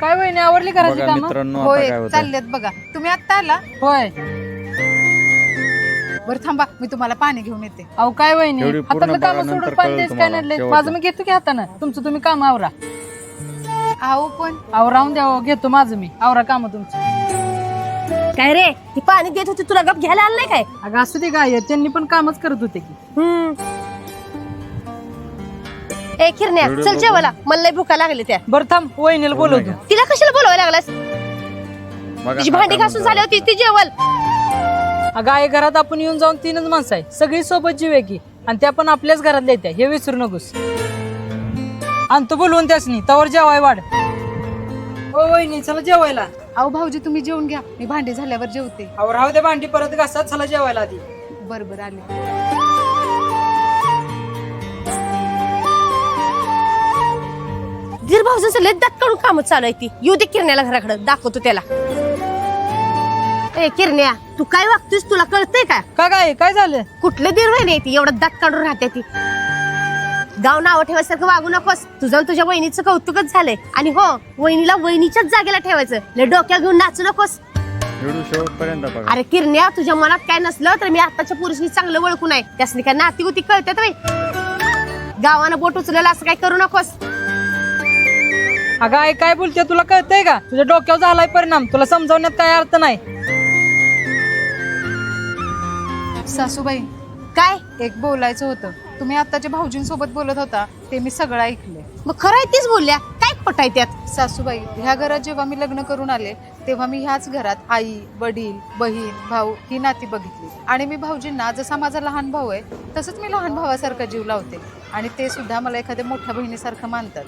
काय वहिनी आवरली करायची बघा काम? मित्रांनो आता होय काय होतं चाललेत बघा. तुम्ही आत्ता आला? होय. बरं थांबा, मी तुम्हाला पाणी घेऊन येते. अहो काय वहिनी एवढी पूर्ण हातातलं काम बघा, सोडून नंतर पाणी कळेल द्यायचं काय तुम्हाला नडलंय? शेवटचं. माझं मी घेतो की हातानं, तुमचं तुम्ही काम आवरा. आहो पण अहो राहून द्या हो, घेतो माझं मी, आवरा काम तुमचं. काय रे ती पाणी देत होती तुला गप घ्यायला आलं नाही काय? अगं असू दे काय, त्यांनी पण कामच करत होते की. ए किरण्या एवढं चल बघून. जेवायला, मला लय भुका लागले त्या. बरं थांब वहिनीला बोलवतो. तिला कशाला बोलावं लागलास? बघा, तुझी हा भांडी काय घासून म्हणतो. झाली होती ती जेवल. अगं आई घरात आपण येऊन जाऊन 3च माणसं आहे, सगळी सोबत जीव आहे की, आणि त्या पण आपल्याच घरात येत्या, हे विसरू नकोस. आणतो बोलवून त्यासनी, तवर जेवाय वाढ. हो वहिनी चला जेवायला. अहो भाऊजी तुम्ही जेवून घ्या, मी भांडी झाल्यावर जेवते. अहो राहू दे भांडी परत घासा, चला जेवायला आधी. बरोबर आले. धीर भाऊजांचं लय दात काढून काम चालू आहे ती. येऊ दे किरण्याला घराकडे, दाखवतो त्याला. ए किरण्या तू काय वागतोस, तुला कळतंय का? का काय काय झालं? कुठले दीर वहिनी ती एवढं दात काढून राहते ती? गाव नाव ठेवायसारखं वागू नकोस. तुझं आणि तुझ्या वहिनीचं कौतुकच झालंय. आणि हो, वहिनीला वहिनीच्याच जागेला ठेवायचं, लय डोक्यात घेऊन नाचू नकोस. एवढं शेवटपर्यंत बघा. अरे किरण्या तुझ्या मनात काय नसलं तर मी आताच्या पुरुषनी चांगलं ओळखून आहे. त्यासनी काय नातीगुती कळतात बाई. गावानं बोट उचलेलं असं काय करू नकोस. अगं आई काय बोलते, तुला कळतंय का? तुझ्या डोक्यावर झालाय परिणाम, तुला समजावण्यात काय अर्थ नाही. सासूबाई काय एक बोलायचं होतं. तुम्ही आत्ताच्या भाऊजींसोबत बोलत होता ते मी सगळं ऐकलंय. मग खरं आहे तीच बोलल्या, काय खोट आहे त्यात? सासूबाई ह्या घरात जेव्हा मी लग्न करून आले तेव्हा मी ह्याच घरात आई वडील बहीण भाऊ ही नाती बघितली. आणि मी भाऊजींना जसा माझा लहान भाऊ आहे तसंच मी लहान भावासारखा जीव लावते. आणि ते सुद्धा मला एखाद्या मोठ्या बहिणीसारखं मानतात.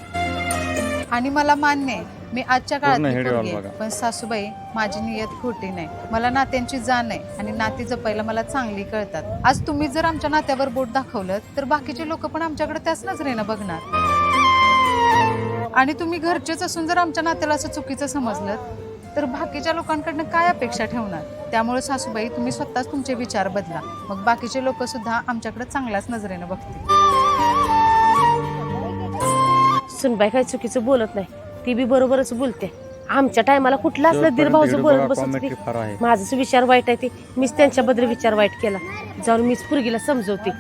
आणि मला मान्य आहे मी आजच्या काळात पूर्ण हेडे पोरगी वाल आहे. बघा. पण सासूबाई माझी नियत खोटी नाही. मला नात्यांची जाण आहे आणि नाती जपायला मला चांगली कळतात. आज तुम्ही जर आमच्या नात्यावर बोट दाखवलं तर बाकीचे लोक पण आमच्याकडे त्याच नजरेनं बघणार. आणि तुम्ही घरचेच असून जर आमच्या नात्याला असं चुकीचं समजलं तर बाकीच्या लोकांकडनं काय अपेक्षा ठेवणार? त्यामुळे सासूबाई तुम्ही स्वतःच तुमचे विचार बदला, मग बाकीचे लोक सुद्धा आमच्याकडे चांगल्याच नजरेनं बघतील. सुनबाई काय चुकीचं बोलत नाही, ती बी बरोबरच बोलते. आमच्या टायमाला कुठला असलं दीर भाऊजी बोलत बसत कॉमेडी होती. फार आहे. माझाच विचार वाईट आहे ते, मीच त्यांच्याबद्दल विचार वाईट केला. जाऊन मीच पुरगीला समजवते.